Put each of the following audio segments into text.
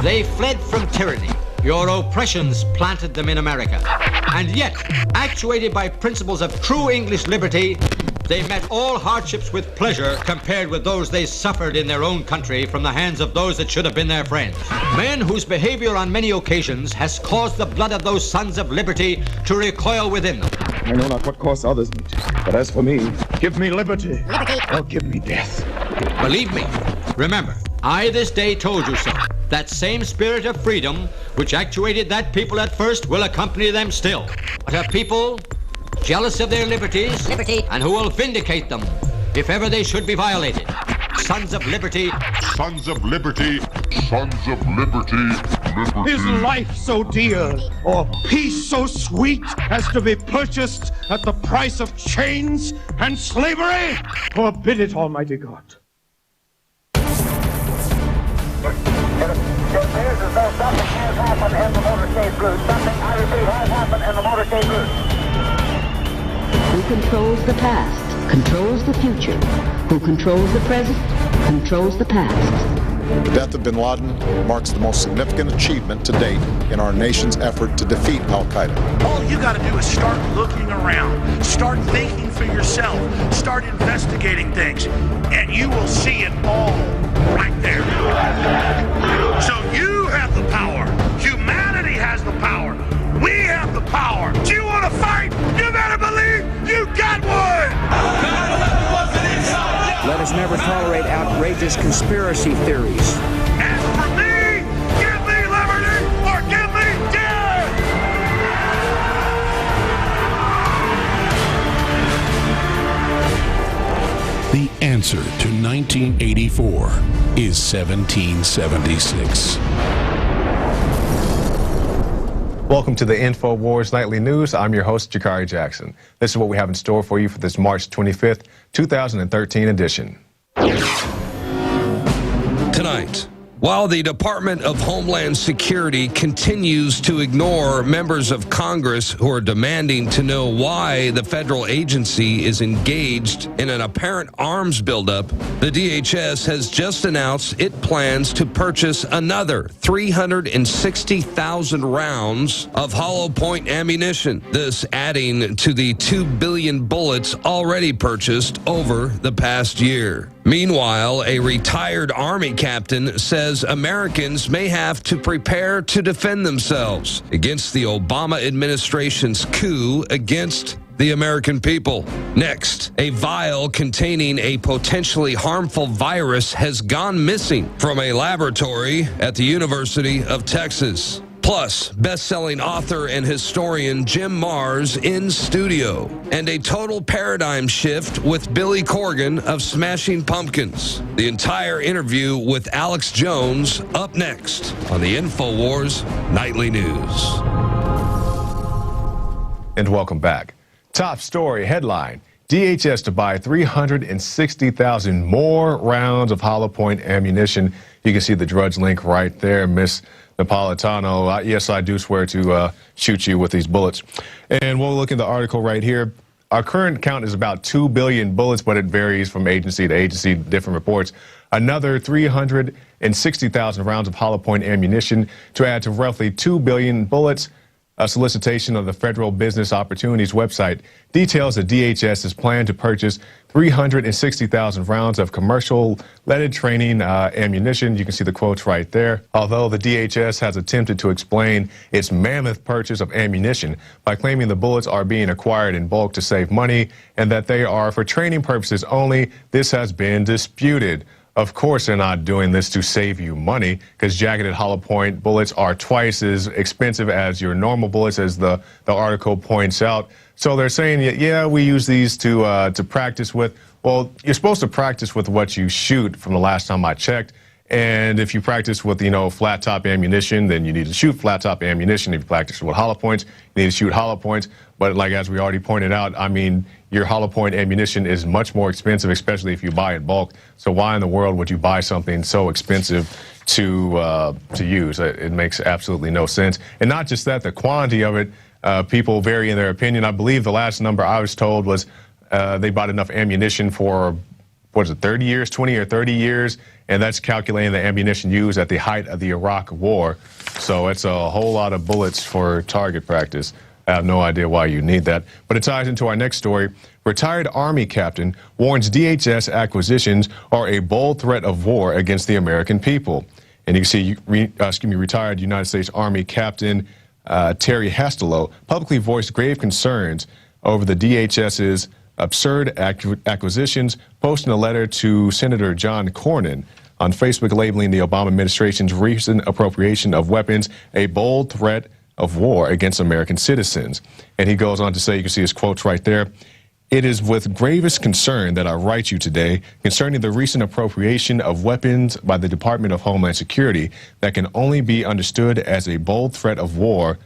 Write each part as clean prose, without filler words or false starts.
They fled from tyranny. Your oppressions planted them in America. And yet, actuated by principles of true English liberty, they met all hardships with pleasure compared with those they suffered in their own country from the hands of those that should have been their friends. Men whose behavior on many occasions has caused the blood of those sons of liberty to recoil within them. I know not what course others meet, but as for me, give me liberty, or give me death. Believe me, remember, I this day told you so. That same spirit of freedom which actuated that people at first will accompany them still. But a people jealous of their liberties, and who will vindicate them if ever they should be violated. Sons of liberty. Sons of liberty. Sons of liberty. Is life so dear, or peace so sweet, as to be purchased at the price of chains and slavery? Forbid it, Almighty God. It appears as though something has happened in the motorcade route. Something, I repeat, has happened in the motorcade route. Who controls the past, controls the future. Who controls the present, controls the past. The death of bin Laden marks the most significant achievement to date in our nation's effort to defeat al-Qaeda. All you got to do is start looking around, start thinking for yourself, start investigating things, and you will see it all right there. So you have the power. Humanity has the power. We have the power. Do you want to fight? You better believe you got one! Let us never tolerate outrageous conspiracy theories. As for me, give me liberty or give me death! The answer to 1984 is 1776. Welcome to the InfoWars Nightly News. I'm your host, Jakari Jackson. This is what we have in store for you for this March 25th, 2013 edition. Tonight, while the Department of Homeland Security continues to ignore members of Congress who are demanding to know why the federal agency is engaged in an apparent arms buildup, the DHS has just announced it plans to purchase another 360,000 rounds of hollow point ammunition, this adding to the 2 billion bullets already purchased over the past year. Meanwhile, a retired Army captain says Americans may have to prepare to defend themselves against the Obama administration's coup against the American people. Next, a vial containing a potentially harmful virus has gone missing from a laboratory at the University of Texas. Plus, best-selling author and historian Jim Marrs in studio. And a total paradigm shift with Billy Corgan of Smashing Pumpkins. The entire interview with Alex Jones up next on the InfoWars Nightly News. And welcome back. Top story headline: DHS to buy 360,000 more rounds of hollow point ammunition. You can see the Drudge link right there, Miss Napolitano. Yes, I do swear to shoot you with these bullets. And we'll look at the article right here. Our current count is about 2 billion bullets, but it varies from agency to agency, different reports. Another 360,000 rounds of hollow point ammunition to add to roughly 2 billion bullets. A solicitation of the Federal Business Opportunities website details that DHS is planned to purchase 360,000 rounds of commercial leaded training ammunition. You can see the quotes right there. Although the DHS has attempted to explain its mammoth purchase of ammunition by claiming the bullets are being acquired in bulk to save money and that they are for training purposes only, this has been disputed. Of course they're not doing this to save you money, because jacketed hollow point bullets are twice as expensive as your normal bullets, as the article points out. So they're saying, yeah, we use these to practice with. Well, you're supposed to practice with what you shoot from the last time I checked. And if you practice with, flat top ammunition, then you need to shoot flat top ammunition. If you practice with hollow points, you need to shoot hollow points. But like, as we already pointed out, I mean, your hollow point ammunition is much more expensive, especially if you buy in bulk. So why in the world would you buy something so expensive to use? It makes absolutely no sense. And not just that, the quantity of it, people vary in their opinion. I believe the last number I was told was they bought enough ammunition for what is it, 30 years, 20 or 30 years, and that's calculating the ammunition used at the height of the Iraq War. So it's a whole lot of bullets for target practice. I have no idea why you need that. But it ties into our next story. Retired Army captain warns DHS acquisitions are a bold threat of war against the American people. And you can see, retired United States Army Captain Terry Hastelow publicly voiced grave concerns over the DHS's absurd acquisitions, posting a letter to Senator John Cornyn on Facebook labeling the Obama administration's recent appropriation of weapons a bold threat of war against American citizens. And he goes on to say, you can see his quotes right there, "It is with gravest concern that I write you today concerning the recent appropriation of weapons by the Department of Homeland Security that can only be understood as a bold threat of war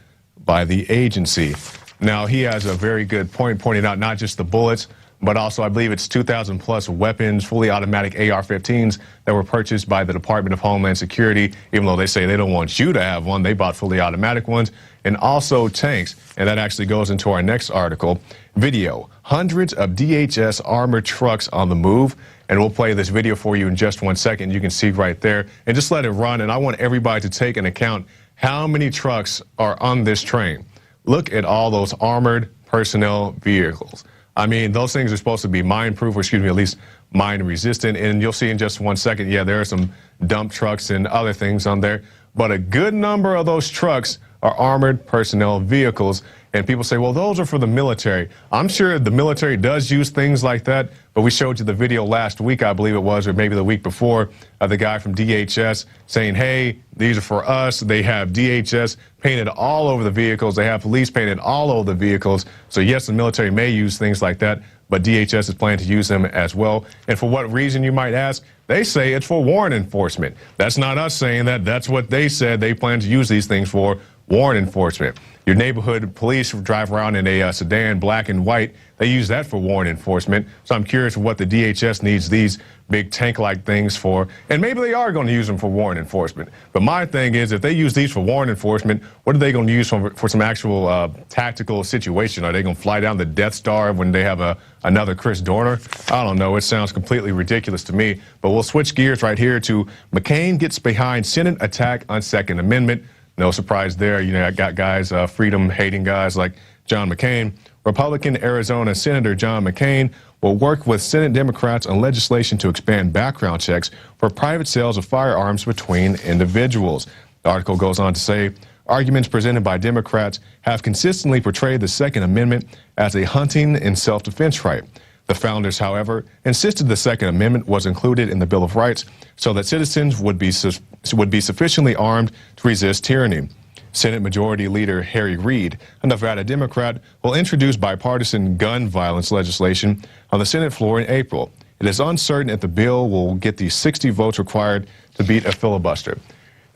by the agency." Now, he has a very good point, pointing out not just the bullets, but also I believe it's 2,000 plus weapons, fully automatic AR-15s that were purchased by the Department of Homeland Security, even though they say they don't want you to have one. They bought fully automatic ones, and also tanks. And that actually goes into our next article. Video, hundreds of DHS armored trucks on the move. And we'll play this video for you in just 1 second. You can see right there, and just let it run. And I want everybody to take into account how many trucks are on this train. Look at all those armored personnel vehicles. I mean, those things are supposed to be mine-proof, or excuse me, at least mine-resistant. And you'll see in just 1 second, yeah, there are some dump trucks and other things on there. But a good number of those trucks are armored personnel vehicles. And people say, well, those are for the military. I'm sure the military does use things like that, but we showed you the video last week, I believe it was, or maybe the week before, of the guy from DHS saying, hey, these are for us. They have DHS painted all over the vehicles. They have police painted all over the vehicles. So yes, the military may use things like that, but DHS is planning to use them as well. And for what reason, you might ask? They say it's for warrant enforcement. That's not us saying that. That's what they said they plan to use these things for, warrant enforcement. Your neighborhood police drive around in a sedan, black and white. They use that for warrant enforcement. So I'm curious what the DHS needs these big tank-like things for. And maybe they are going to use them for warrant enforcement. But my thing is, if they use these for warrant enforcement, what are they going to use for some actual tactical situation? Are they going to fly down the Death Star when they have another Chris Dorner? I don't know. It sounds completely ridiculous to me. But we'll switch gears right here to McCain gets behind Senate attack on Second Amendment. No surprise there. You know, I got guys, freedom-hating guys like John McCain. Republican Arizona Senator John McCain will work with Senate Democrats on legislation to expand background checks for private sales of firearms between individuals. The article goes on to say, arguments presented by Democrats have consistently portrayed the Second Amendment as a hunting and self-defense right. The founders, however, insisted the Second Amendment was included in the Bill of Rights so that citizens would be sufficiently armed to resist tyranny. Senate Majority Leader Harry Reid, a Nevada Democrat, will introduce bipartisan gun violence legislation on the Senate floor in April. It is uncertain if the bill will get the 60 votes required to beat a filibuster.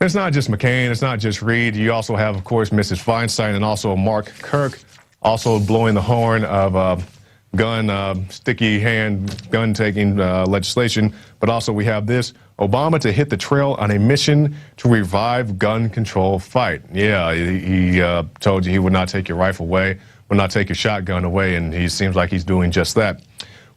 It's not just McCain, it's not just Reid. You also have, of course, Mrs. Feinstein and also Mark Kirk, also blowing the horn of sticky hand gun-taking legislation. But also we have this, Obama to hit the trail on a mission to revive gun control fight. Yeah, he told you he would not take your rifle away, would not take your shotgun away, and he seems like he's doing just that.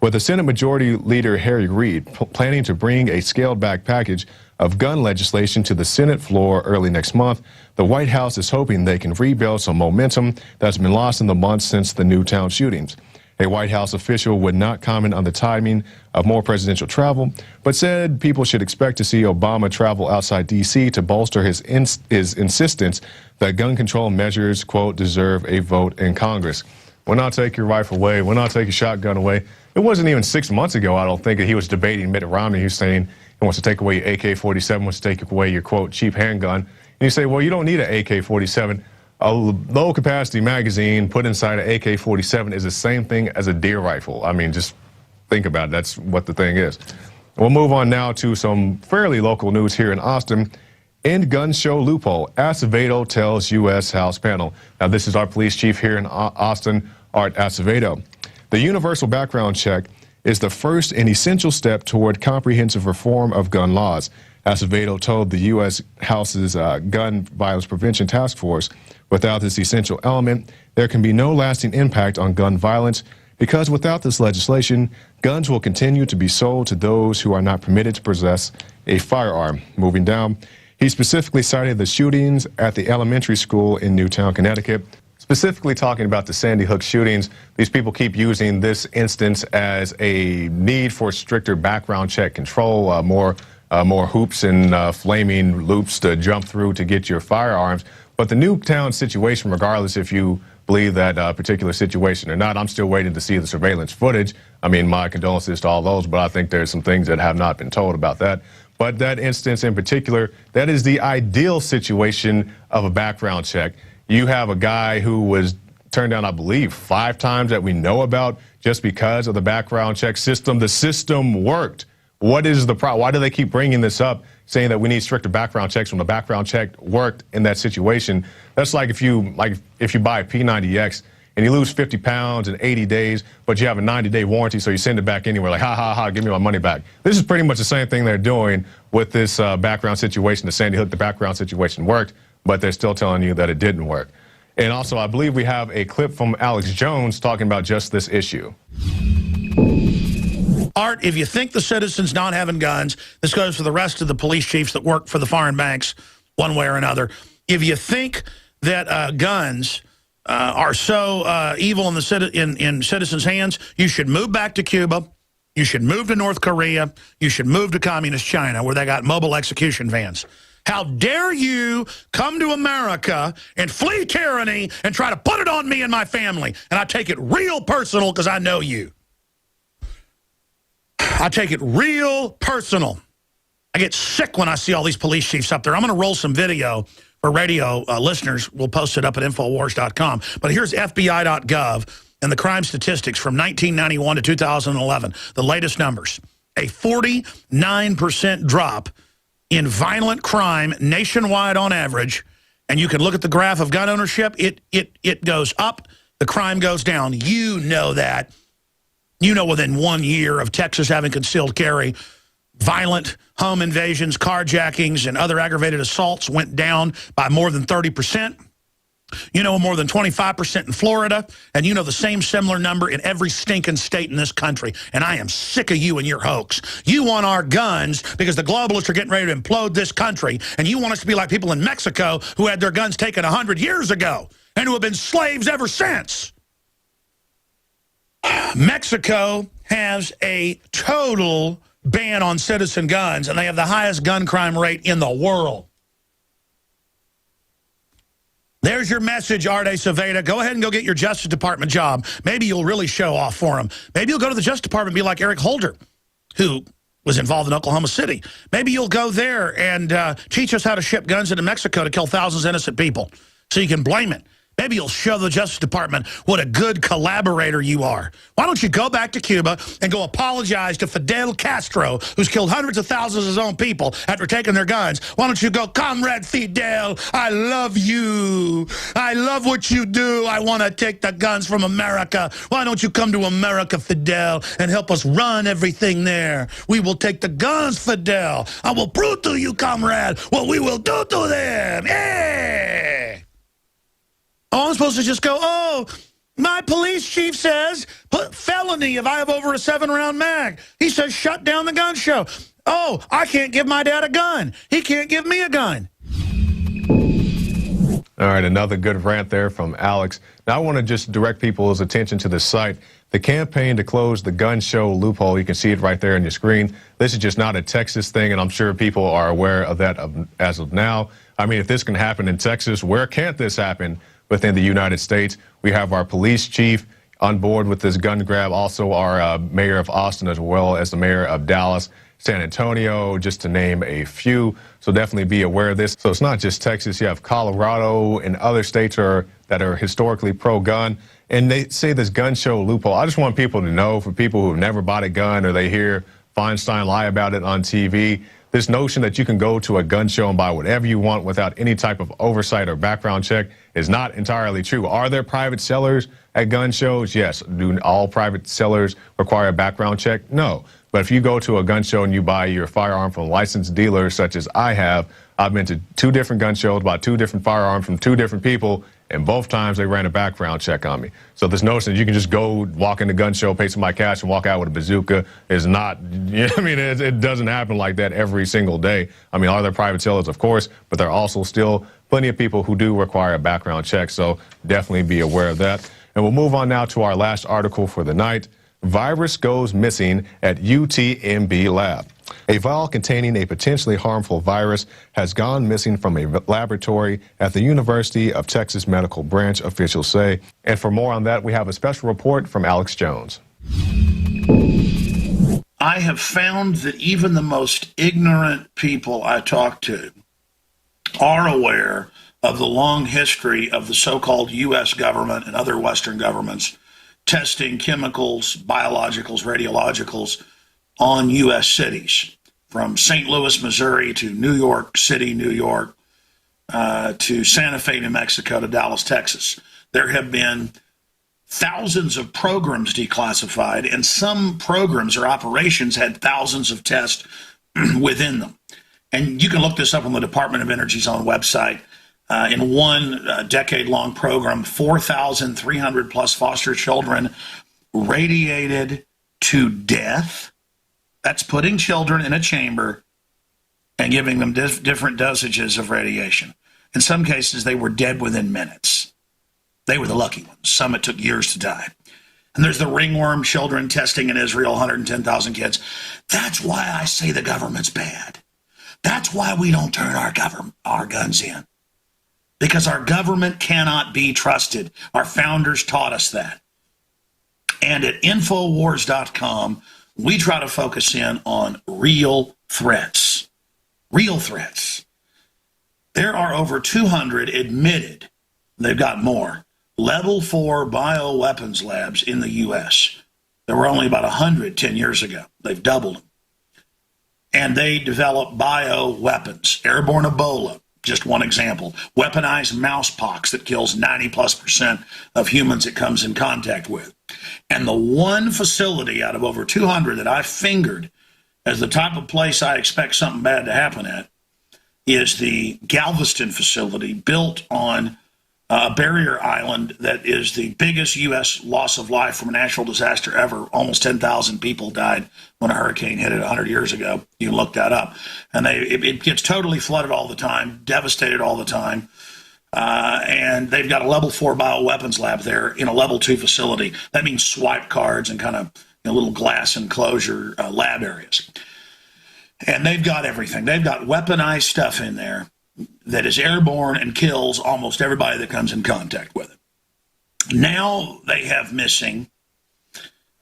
With the Senate Majority Leader Harry Reid planning to bring a scaled-back package of gun legislation to the Senate floor early next month, the White House is hoping they can rebuild some momentum that's been lost in the months since the Newtown shootings. A White House official would not comment on the timing of more presidential travel, but said people should expect to see Obama travel outside D.C. to bolster his insistence that gun control measures, quote, deserve a vote in Congress. Will not take your rifle away, will not take your shotgun away. It wasn't even 6 months ago, I don't think, that he was debating Mitt Romney. He was saying he wants to take away your AK-47, wants to take away your, quote, cheap handgun. And you say, well, you don't need an AK-47. A low-capacity magazine put inside an AK-47 is the same thing as a deer rifle. I mean, just think about it. That's what the thing is. We'll move on now to some fairly local news here in Austin. End gun show loophole. Acevedo tells U.S. House panel. Now, this is our police chief here in Austin, Art Acevedo. The universal background check is the first and essential step toward comprehensive reform of gun laws. Acevedo told the U.S. House's Gun Violence Prevention Task Force, without this essential element, there can be no lasting impact on gun violence, because without this legislation, guns will continue to be sold to those who are not permitted to possess a firearm. Moving down, he specifically cited the shootings at the elementary school in Newtown, Connecticut, specifically talking about the Sandy Hook shootings. These people keep using this instance as a need for stricter background check control, more hoops and flaming loops to jump through to get your firearms. But the Newtown situation, regardless if you believe that particular situation or not, I'm still waiting to see the surveillance footage. I mean, my condolences to all those, but I think there's some things that have not been told about that. But that instance in particular, that is the ideal situation of a background check. You have a guy who was turned down, I believe, 5 times that we know about just because of the background check system. The system worked. What is the problem? Why do they keep bringing this up, saying that we need stricter background checks when the background check worked in that situation? That's like if you buy a P90X and you lose 50 pounds in 80 days, but you have a 90-day warranty, so you send it back anywhere, like, ha, give me my money back. This is pretty much the same thing they're doing with this background situation. The Sandy Hook, the background situation worked, but they're still telling you that it didn't work. And also, I believe we have a clip from Alex Jones talking about just this issue. Art, if you think the citizens not having guns, this goes for the rest of the police chiefs that work for the foreign banks one way or another. If you think that guns are so evil in citizens' hands, you should move back to Cuba. You should move to North Korea. You should move to communist China, where they got mobile execution vans. How dare you come to America and flee tyranny and try to put it on me and my family? And I take it real personal because I know you. I take it real personal. I get sick when I see all these police chiefs up there. I'm going to roll some video for radio listeners. We'll post it up at Infowars.com. But here's FBI.gov and the crime statistics from 1991 to 2011. The latest numbers. A 49% drop in violent crime nationwide on average. And you can look at the graph of gun ownership. It goes up. The crime goes down. You know that. You know, within 1 year of Texas having concealed carry, violent home invasions, carjackings, and other aggravated assaults went down by more than 30%. You know, more than 25% in Florida. And you know the same similar number in every stinking state in this country. And I am sick of you and your hoax. You want our guns because the globalists are getting ready to implode this country. And you want us to be like people in Mexico who had their guns taken 100 years ago and who have been slaves ever since. Mexico has a total ban on citizen guns, and they have the highest gun crime rate in the world. There's your message, Arte Saveda. Go ahead and go get your Justice Department job. Maybe you'll really show off for them. Maybe you'll go to the Justice Department and be like Eric Holder, who was involved in Oklahoma City. Maybe you'll go there and teach us how to ship guns into Mexico to kill thousands of innocent people so you can blame it. Maybe you'll show the Justice Department what a good collaborator you are. Why don't you go back to Cuba and go apologize to Fidel Castro, who's killed hundreds of thousands of his own people after taking their guns? Why don't you go, Comrade Fidel, I love you. I love what you do. I want to take the guns from America. Why don't you come to America, Fidel, and help us run everything there? We will take the guns, Fidel. I will prove to you, comrade, what we will do to them. Yeah. Oh, I'm supposed to just go, oh, my police chief says, felony if I have over a 7-round mag. He says, shut down the gun show. Oh, I can't give my dad a gun. He can't give me a gun. All right, another good rant there from Alex. Now I want to just direct people's attention to the site. The campaign to close the gun show loophole, you can see it right there on your screen. This is just not a Texas thing, and I'm sure people are aware of that as of now. I mean, if this can happen in Texas, where can't this happen within the United States? We have our police chief on board with this gun grab, also our mayor of Austin, as well as the mayor of Dallas, San Antonio, just to name a few. So definitely be aware of this. So it's not just Texas. You have Colorado and other states that are historically pro-gun. And they say this gun show loophole. I just want people to know, for people who've never bought a gun or they hear Feinstein lie about it on TV, this notion that you can go to a gun show and buy whatever you want without any type of oversight or background check is not entirely true. Are there private sellers at gun shows? Yes. Do all private sellers require a background check? No. But if you go to a gun show and you buy your firearm from licensed dealers, such as I have, I've been to 2 different gun shows, bought 2 different firearms from 2 different people, And both times they ran a background check on me. So this notion that you can just go walk in the gun show, pay somebody cash, and walk out with a bazooka is not, you know, I mean, it doesn't happen like that every single day. I mean, are there private sellers? Of course, but there are also still plenty of people who do require a background check. So definitely be aware of that. And we'll move on now to our last article for the night. Virus goes missing at UTMB lab. A vial containing a potentially harmful virus has gone missing from a laboratory at the University of Texas Medical Branch, officials say. And for more on that, we have a special report from Alex Jones. I have found that even the most ignorant people I talk to are aware of the long history of the so-called U.S. government and other Western governments testing chemicals, biologicals, radiologicals on U.S. cities, from St. Louis, Missouri to New York City, New York, to Santa Fe, New Mexico, to Dallas, Texas. There have been thousands of programs declassified, and some programs or operations had thousands of tests within them. And you can look this up on the Department of Energy's own website. In one decade-long program, 4,300 plus foster children radiated to death. That's putting children in a chamber and giving them different dosages of radiation. In some cases, they were dead within minutes. They were the lucky ones. Some it took years to die. And there's the ringworm children testing in Israel, 110,000 kids. That's why I say the government's bad. That's why we don't turn our guns in. Because our government cannot be trusted. Our founders taught us that. And at Infowars.com, we try to focus in on real threats. Real threats. There are over 200 admitted, they've got more, level 4 bioweapons labs in the U.S. There were only about 100 10 years ago. They've doubled them. And they develop bioweapons, airborne Ebola, just one example, weaponized mousepox that kills 90+% of humans it comes in contact with. And the one facility out of over 200 that I fingered as the type of place I expect something bad to happen at is the Galveston facility, built on a barrier island that is the biggest U.S. loss of life from a natural disaster ever. Almost 10,000 people died when a hurricane hit it 100 years ago. You can look that up. And it gets totally flooded all the time, devastated all the time. And they've got a level 4 bioweapons lab there in a level 2 facility. That means swipe cards and kind of little glass enclosure lab areas. And they've got everything. They've got weaponized stuff in there that is airborne and kills almost everybody that comes in contact with it. Now they have missing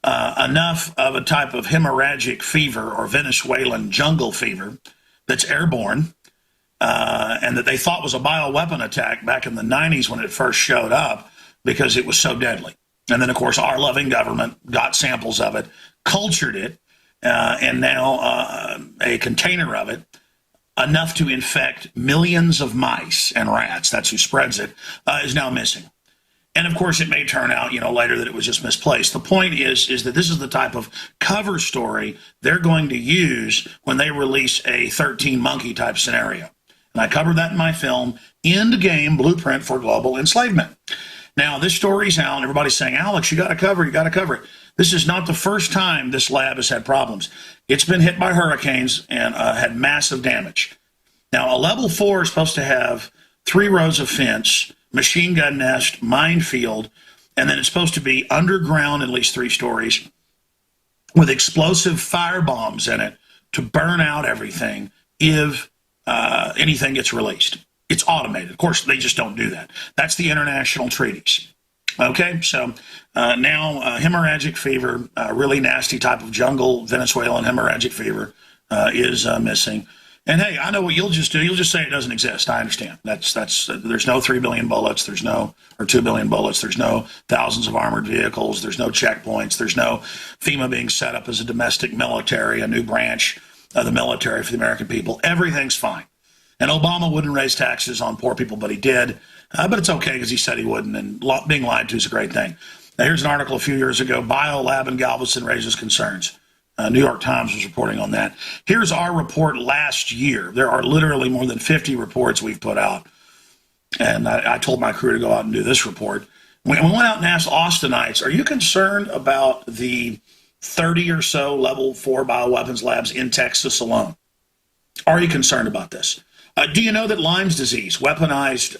enough of a type of hemorrhagic fever or Venezuelan jungle fever that's airborne, and that they thought was a bioweapon attack back in the 90s when it first showed up because it was so deadly. And then, of course, our loving government got samples of it, cultured it, and now a container of it, enough to infect millions of mice and rats, that's who spreads it, is now missing. And of course, it may turn out, later that it was just misplaced. The point is that this is the type of cover story they're going to use when they release a 13 monkey type scenario. And I covered that in my film, End Game Blueprint for Global Enslavement. Now, this story's out, and everybody's saying, Alex, you got to cover it. This is not the first time this lab has had problems. It's been hit by hurricanes and had massive damage. Now, a level 4 is supposed to have 3 rows of fence, machine gun nest, minefield, and then it's supposed to be underground at least 3 stories with explosive fire bombs in it to burn out everything if anything gets released. It's automated. Of course, they just don't do that. That's the international treaties. Okay, so now hemorrhagic fever, really nasty type of jungle Venezuelan hemorrhagic fever is missing. And hey, I know what you'll just do. You'll just say it doesn't exist. I understand. That's there's no 3 billion bullets. There's no, or 2 billion bullets. There's no thousands of armored vehicles. There's no checkpoints. There's no FEMA being set up as a domestic military, a new branch of the military for the American people. Everything's fine. And Obama wouldn't raise taxes on poor people, but he did. But it's okay because he said he wouldn't, and being lied to is a great thing. Now, here's an article a few years ago, Biolab in Galveston raises concerns. New York Times was reporting on that. Here's our report last year. There are literally more than 50 reports we've put out. And I told my crew to go out and do this report. We went out and asked Austinites, are you concerned about the 30 or so level 4 bioweapons labs in Texas alone? Are you concerned about this? Do you know that Lyme's disease, weaponized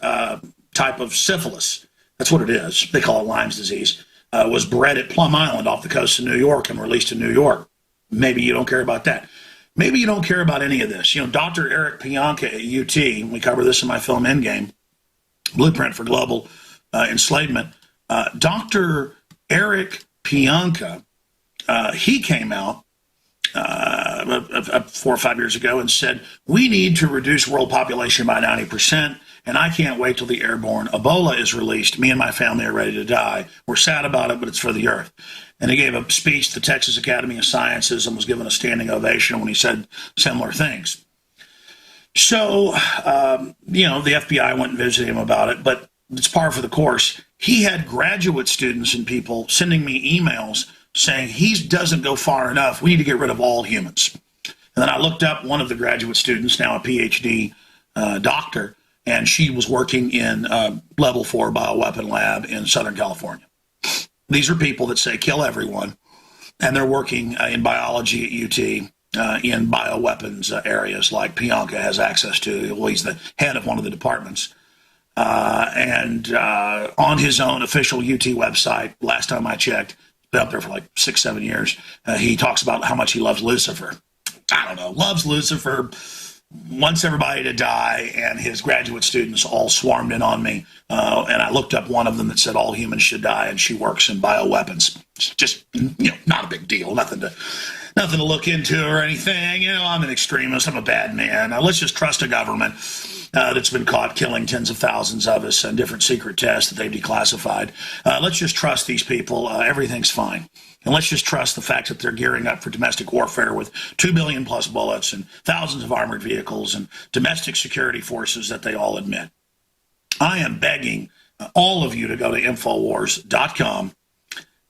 type of syphilis, that's what it is, they call it Lyme's disease, was bred at Plum Island off the coast of New York and released in New York? Maybe you don't care about that. Maybe you don't care about any of this. You know, Dr. Eric Pianka at UT, we cover this in my film Endgame, Blueprint for Global Enslavement. Dr. Eric Pianka, he came out 4 or 5 years ago and said, we need to reduce world population by 90%, and I can't wait till the airborne Ebola is released. Me and my family are ready to die. We're sad about it, but it's for the earth. And he gave a speech to the Texas Academy of Sciences and was given a standing ovation when he said similar things. So, you know, the FBI went and visited him about it, but it's par for the course. He had graduate students and people sending me emails saying he doesn't go far enough. We need to get rid of all humans. And then I looked up one of the graduate students, now a PhD doctor, and she was working in level 4 bioweapon lab in Southern California. These are people that say kill everyone, and they're working in biology at UT in bioweapons areas like Pianka has access to. Well, he's the head of one of the departments. And on his own official UT website, last time I checked, been up there for like 6-7 years, he talks about how much he loves Lucifer. I don't know, loves Lucifer, wants everybody to die, and his graduate students all swarmed in on me. And I looked up one of them that said all humans should die, and she works in bioweapons. It's just, you know, not a big deal, nothing to look into or anything. You know, I'm an extremist, I'm a bad man. Let's just trust a government that's been caught killing tens of thousands of us and different secret tests that they've declassified. Let's just trust these people. Everything's fine. And let's just trust the fact that they're gearing up for domestic warfare with 2 billion plus bullets and thousands of armored vehicles and domestic security forces that they all admit. I am begging all of you to go to Infowars.com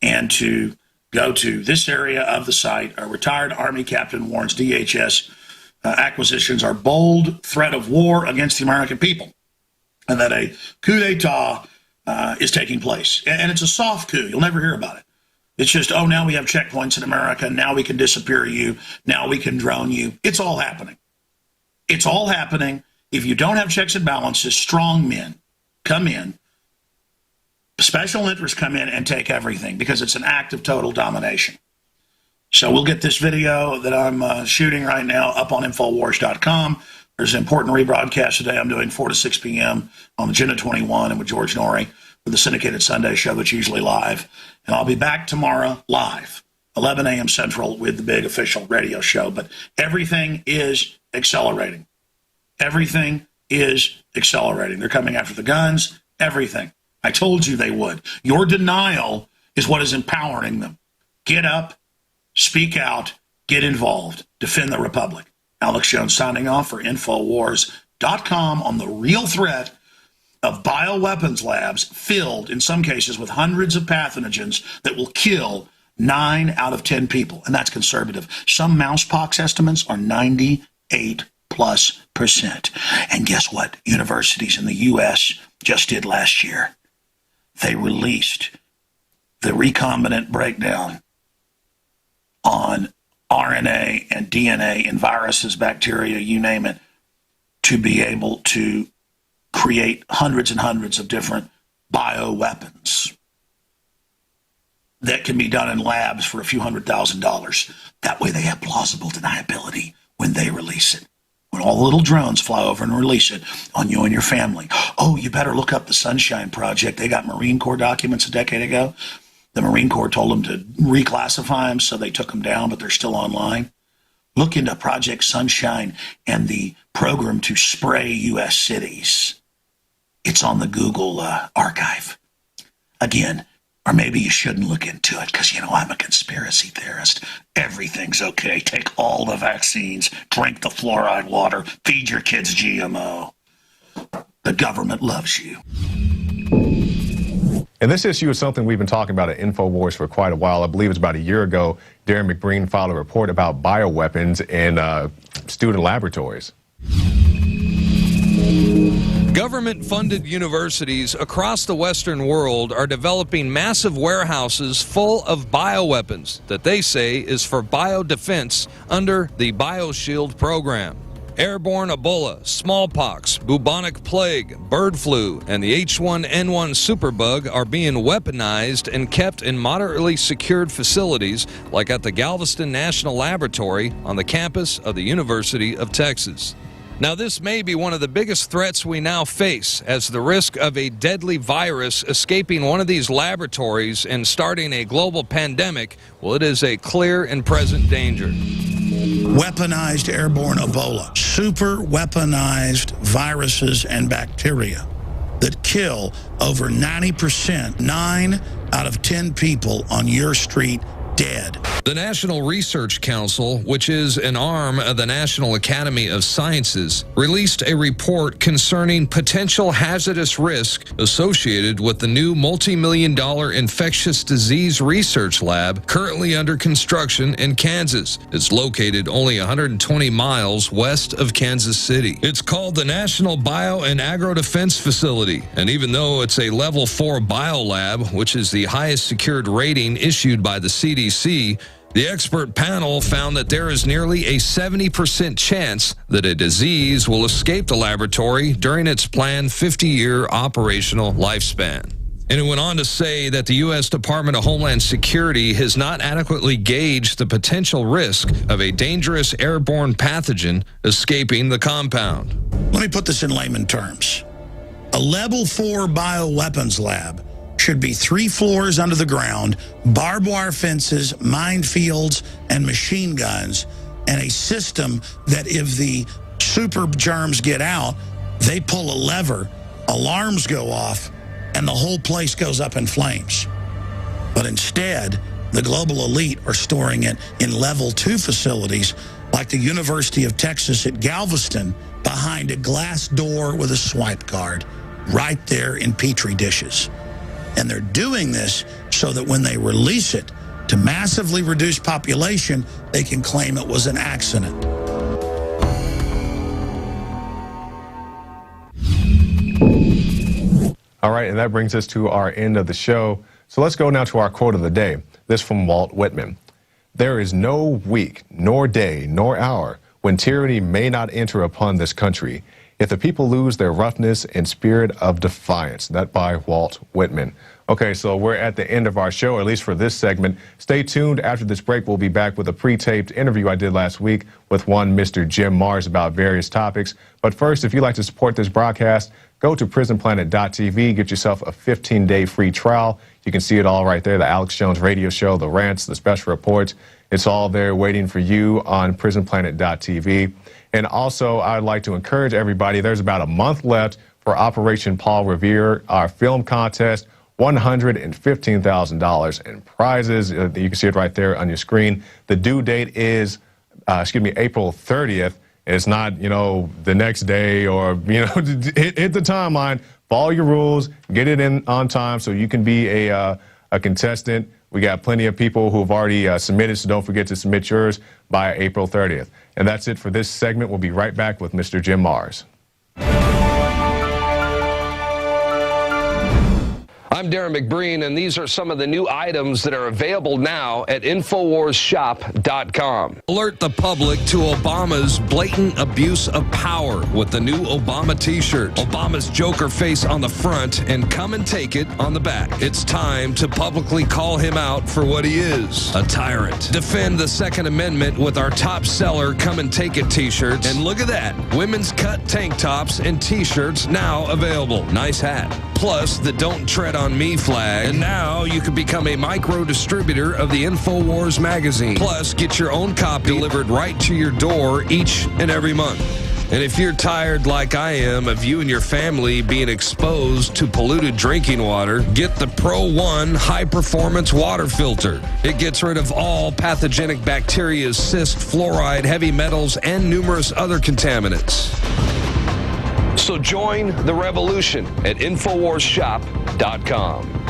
and to go to this area of the site. A retired Army captain warns DHS acquisitions are bold threat of war against the American people, and that a coup d'etat is taking place. And it's a soft coup. You'll never hear about it. It's just, oh, now we have checkpoints in America. Now we can disappear you. Now we can drone you. It's all happening. It's all happening. If you don't have checks and balances, strong men come in, special interests come in and take everything because it's an act of total domination. So we'll get this video that I'm shooting right now up on Infowars.com. There's an important rebroadcast today I'm doing 4 to 6 p.m. on Agenda 21 and with George Norrie with the syndicated Sunday show that's usually live. And I'll be back tomorrow live, 11 a.m. Central with the big official radio show. But everything is accelerating. Everything is accelerating. They're coming after the guns, everything. I told you they would. Your denial is what is empowering them. Get up, speak out, get involved, defend the Republic. Alex Jones signing off for Infowars.com on the real threat of bioweapons labs filled, in some cases, with hundreds of pathogens that will kill 9 out of 10 people. And that's conservative. Some mousepox estimates are 98+%. And guess what? Universities in the U.S. just did last year. They released the recombinant breakdown on RNA and DNA in viruses, bacteria, you name it, to be able to create hundreds and hundreds of different bioweapons that can be done in labs for a few $100,000. That way they have plausible deniability when they release it. When all the little drones fly over and release it on you and your family. Oh, you better look up the Sunshine Project. They got Marine Corps documents a decade ago. The Marine Corps told them to reclassify them, so they took them down, but they're still online. Look into Project Sunshine and the program to spray U.S. cities. It's on the Google archive. Again, or maybe you shouldn't look into it because, you know, I'm a conspiracy theorist. Everything's okay. Take all the vaccines, drink the fluoride water, feed your kids GMO. The government loves you. And this issue is something we've been talking about at InfoWars for quite a while. I believe it's about a year ago, Darren McBreen filed a report about bioweapons in student laboratories. Government-funded universities across the Western world are developing massive warehouses full of bioweapons that they say is for biodefense under the BioShield program. Airborne Ebola, smallpox, bubonic plague, bird flu, and the H1N1 superbug are being weaponized and kept in moderately secured facilities like at the Galveston National Laboratory on the campus of the University of Texas. Now, this may be one of the biggest threats we now face, as the risk of a deadly virus escaping one of these laboratories and starting a global pandemic, well, it is a clear and present danger. Weaponized airborne Ebola, super weaponized viruses and bacteria that kill over 90%, 9 out of 10 people on your street dead. The National Research Council, which is an arm of the National Academy of Sciences, released a report concerning potential hazardous risk associated with the new multi-million-dollar infectious disease research lab currently under construction in Kansas. It's located only 120 miles west of Kansas City. It's called the National Bio and Agro Defense Facility, and even though it's a Level 4 biolab, which is the highest secured rating issued by the CDC, the expert panel found that there is nearly a 70% chance that a disease will escape the laboratory during its planned 50-year operational lifespan. And it went on to say that the U.S. Department of Homeland Security has not adequately gauged the potential risk of a dangerous airborne pathogen escaping the compound. Let me put this in layman terms. A Level 4 bioweapons lab should be 3 floors under the ground, barbed wire fences, minefields, and machine guns, and a system that if the super germs get out, they pull a lever, alarms go off, and the whole place goes up in flames. But instead, the global elite are storing it in Level 2 facilities like the University of Texas at Galveston behind a glass door with a swipe card, right there in Petri dishes. And they're doing this so that when they release it to massively reduce population, they can claim it was an accident. All right, and that brings us to our end of the show. So let's go now to our quote of the day. This from Walt Whitman. There is no week, nor day, nor hour when tyranny may not enter upon this country, if the people lose their roughness and spirit of defiance. That by Walt Whitman. Okay, so we're at the end of our show, at least for this segment. Stay tuned. After this break, we'll be back with a pre-taped interview I did last week with one Mr. Jim Mars about various topics. But first, if you'd like to support this broadcast, go to prisonplanet.tv, get yourself a 15-day free trial. You can see it all right there, the Alex Jones radio show, the rants, the special reports. It's all there waiting for you on prisonplanet.tv. And also, I'd like to encourage everybody, there's about a month left for Operation Paul Revere, our film contest. $115,000 in prizes. You can see it right there on your screen. The due date is, April 30th. It's not, the next day or, hit the timeline, follow your rules, get it in on time so you can be a contestant. We got plenty of people who have already submitted, so don't forget to submit yours by April 30th. And that's it for this segment. We'll be right back with Mr. Jim Mars. I'm Darren McBreen, and these are some of the new items that are available now at InfoWarsShop.com. Alert the public to Obama's blatant abuse of power with the new Obama t-shirt. Obama's Joker face on the front and come and take it on the back. It's time to publicly call him out for what he is, a tyrant. Defend the Second Amendment with our top seller Come and Take It t-shirts. And look at that, women's cut tank tops and t-shirts now available. Nice hat. Plus the Don't Tread on Me flag. And now you can become a micro distributor of the InfoWars magazine. Plus, get your own copy delivered right to your door each and every month. And if you're tired like I am of you and your family being exposed to polluted drinking water, get the Pro One high performance water filter. It gets rid of all pathogenic bacteria, cyst, fluoride, heavy metals, and numerous other contaminants. So join the revolution at InfoWarsShop.com.